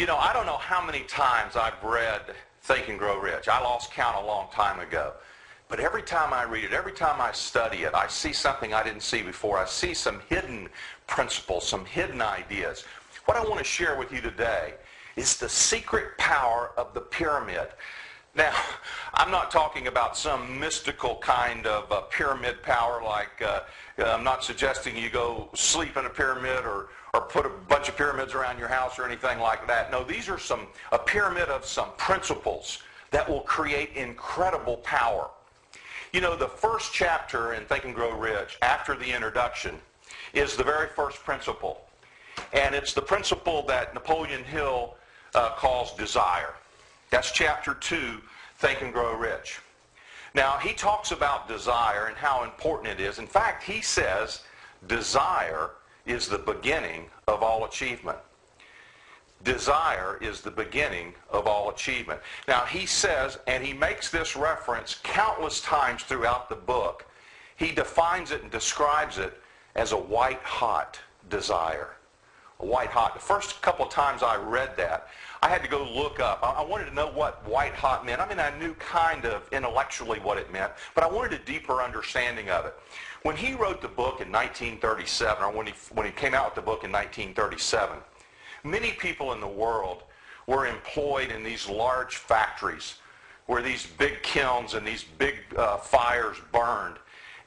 I don't know how many times I've read Think and Grow Rich. I lost count a long time ago. But every time I read it, every time I study it, I see something I didn't see before. I see some hidden principles, some hidden ideas. What I want to share with you today is the secret power of the pyramid. Now, I'm not talking about some mystical kind of pyramid power like I'm not suggesting you go sleep in a pyramid or put a bunch of pyramids around your house or anything like that. No, these are a pyramid of some principles that will create incredible power. The first chapter in Think and Grow Rich, after the introduction, is the very first principle. And it's the principle that Napoleon Hill calls desire. That's chapter 2, Think and Grow Rich. Now, he talks about desire and how important it is. In fact, he says desire is the beginning of all achievement. Desire is the beginning of all achievement. Now, he says, and he makes this reference countless times throughout the book, he defines it and describes it as a white-hot desire. A white-hot. The first couple of times I read that, I had to go look up. I wanted to know what white-hot meant. I mean, I knew kind of intellectually what it meant, but I wanted a deeper understanding of it. When he wrote the book in 1937, or when he came out with the book in 1937, many people in the world were employed in these large factories where these big kilns and these big fires burned.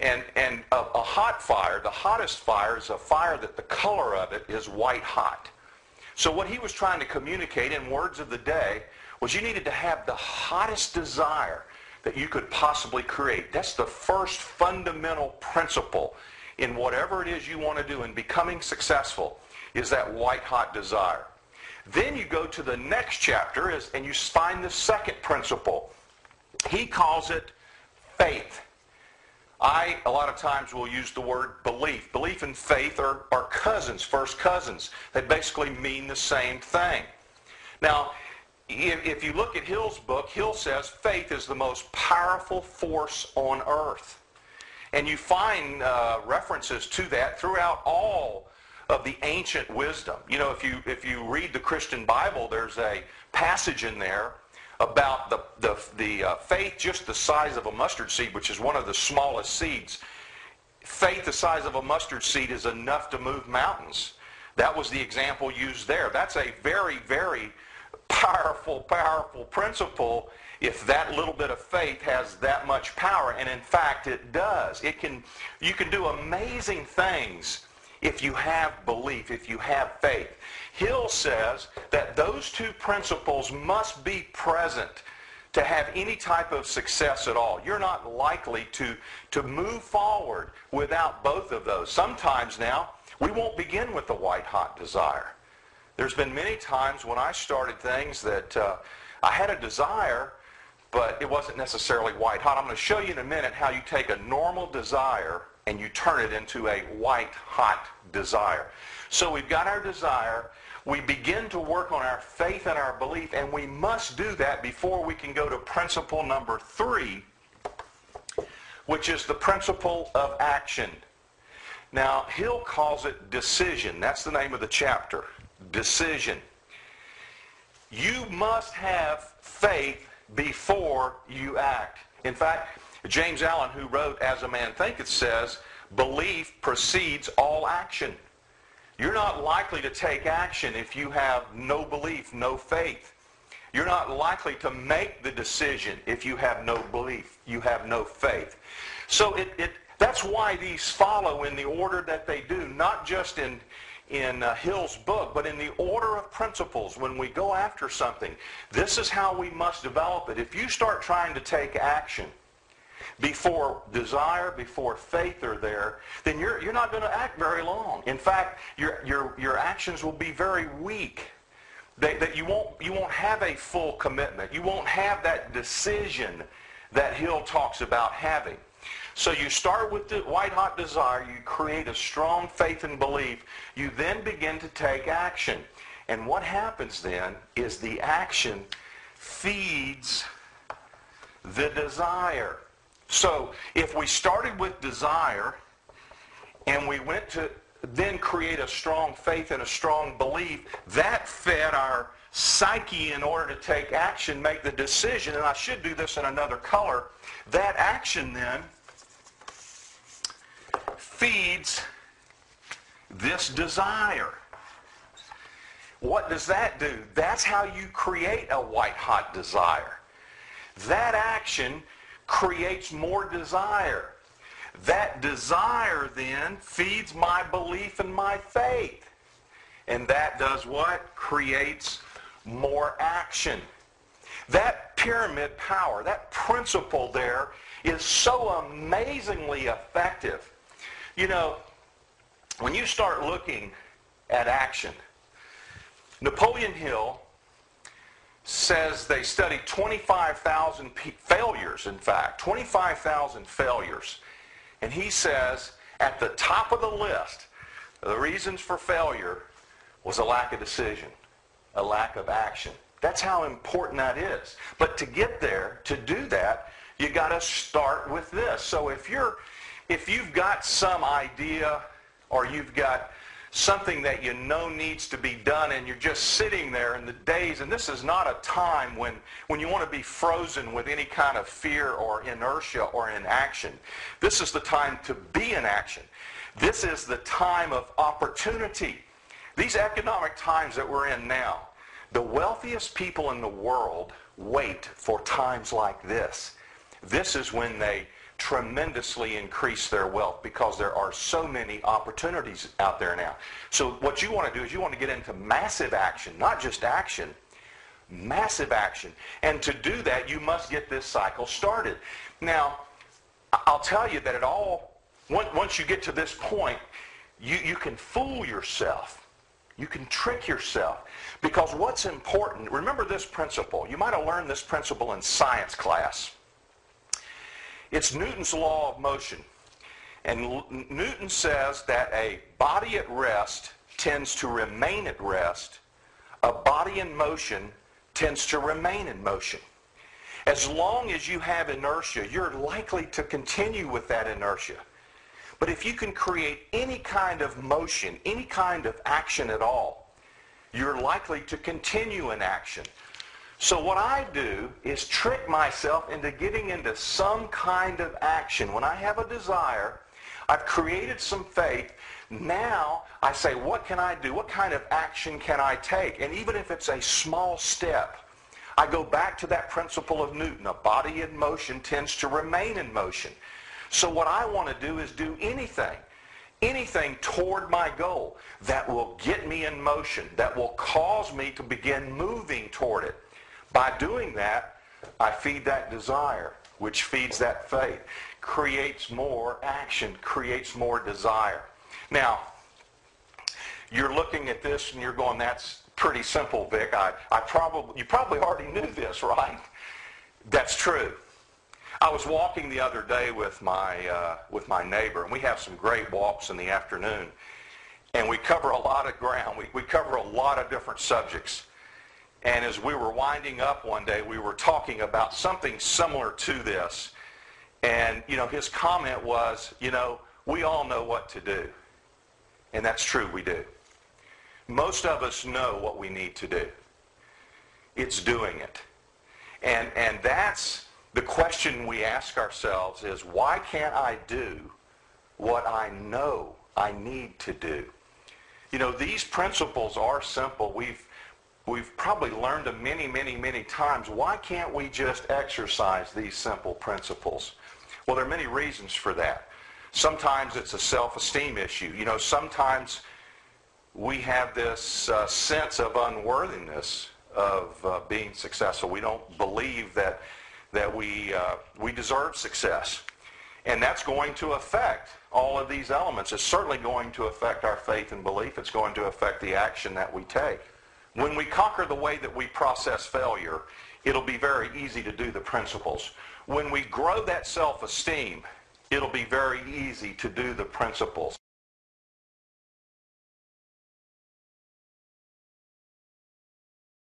And a hot fire, the hottest fire, is a fire that the color of it is white hot. So what he was trying to communicate in words of the day was you needed to have the hottest desire that you could possibly create. That's the first fundamental principle in whatever it is you want to do in becoming successful, is that white-hot desire. Then you go to the next chapter and you find the second principle. He calls it faith. I, a lot of times, will use the word belief. Belief and faith are cousins, first cousins. They basically mean the same thing. Now, if you look at Hill's book, Hill says faith is the most powerful force on earth. And you find references to that throughout all of the ancient wisdom. If you read the Christian Bible, there's a passage in there about the faith just the size of a mustard seed, which is one of the smallest seeds. Faith the size of a mustard seed is enough to move mountains. That was the example used there. That's a very, very powerful principle if that little bit of faith has that much power. And in fact, it does. You can do amazing things if you have belief, if you have faith. Hill says that those two principles must be present to have any type of success at all. You're not likely to move forward without both of those. Sometimes now, we won't begin with the white-hot desire. There's been many times when I started things that I had a desire, but it wasn't necessarily white-hot. I'm going to show you in a minute how you take a normal desire and you turn it into a white-hot desire. So we've got our desire. We begin to work on our faith and our belief, and we must do that before we can go to principle number 3, which is the principle of action. Now, Hill calls it decision. That's the name of the chapter, decision. You must have faith before you act. In fact, James Allen, who wrote As a Man Thinketh, says, belief precedes all action. You're not likely to take action if you have no belief, no faith. You're not likely to make the decision if you have no belief, you have no faith. So that's why these follow in the order that they do, not just in Hill's book, but in the order of principles. When we go after something, this is how we must develop it. If you start trying to take action before desire, before faith are there, then you're not going to act very long. In fact, your actions will be very weak. That you won't have a full commitment. You won't have that decision that Hill talks about having. So you start with the white-hot desire. You create a strong faith and belief. You then begin to take action. And what happens then is the action feeds the desire. So if we started with desire and we went to then create a strong faith and a strong belief. That fed our psyche in order to take action, make the decision, and I should do this in another color. That action then feeds this desire. What does that do? That's how you create a white-hot desire. That action creates more desire. That desire then feeds my belief and my faith. And that does what? Creates more action. That pyramid power, that principle there is so amazingly effective. You know, when you start looking at action, Napoleon Hill says they studied 25,000 failures, in fact, 25,000 failures. And he says at the top of the list, the reasons for failure was a lack of decision, a lack of action. That's how important that is. But to get there, to do that, you got to start with this. So if you've got some idea or you've got something that you know needs to be done and you're just sitting there in the days, and this is not a time when you want to be frozen with any kind of fear or inertia or inaction. This is the time to be in action. This is the time of opportunity. These economic times that we're in now, the wealthiest people in the world wait for times like this. This is when they tremendously increase their wealth because there are so many opportunities out there now. So what you want to do is you want to get into massive action, not just action, massive action. And to do that, you must get this cycle started. Now, I'll tell you that once you get to this point, you can fool yourself. You can trick yourself. Because what's important, remember this principle. You might have learned this principle in science class. It's Newton's law of motion. And Newton says that a body at rest tends to remain at rest. A body in motion tends to remain in motion. As long as you have inertia, you're likely to continue with that inertia. But if you can create any kind of motion, any kind of action at all, you're likely to continue in action. So what I do is trick myself into getting into some kind of action. When I have a desire, I've created some faith. Now I say, what can I do? What kind of action can I take? And even if it's a small step, I go back to that principle of Newton. A body in motion tends to remain in motion. So what I want to do is do anything toward my goal that will get me in motion, that will cause me to begin moving toward it. By doing that, I feed that desire, which feeds that faith, creates more action, creates more desire. Now, you're looking at this and you're going, that's pretty simple, Vic. You probably already knew this, right? That's true. I was walking the other day with my neighbor, and we have some great walks in the afternoon, and we cover a lot of ground. We cover a lot of different subjects. And as we were winding up one day, we were talking about something similar to this. And, his comment was, we all know what to do. And that's true, we do. Most of us know what we need to do. It's doing it. And that's the question we ask ourselves is, why can't I do what I know I need to do? These principles are simple. We've probably learned them many, many, many times. Why can't we just exercise these simple principles? Well, there are many reasons for that. Sometimes it's a self-esteem issue. Sometimes we have this sense of unworthiness of being successful. We don't believe that we deserve success. And that's going to affect all of these elements. It's certainly going to affect our faith and belief. It's going to affect the action that we take. When we conquer the way that we process failure, it'll be very easy to do the principles. When we grow that self-esteem, it'll be very easy to do the principles.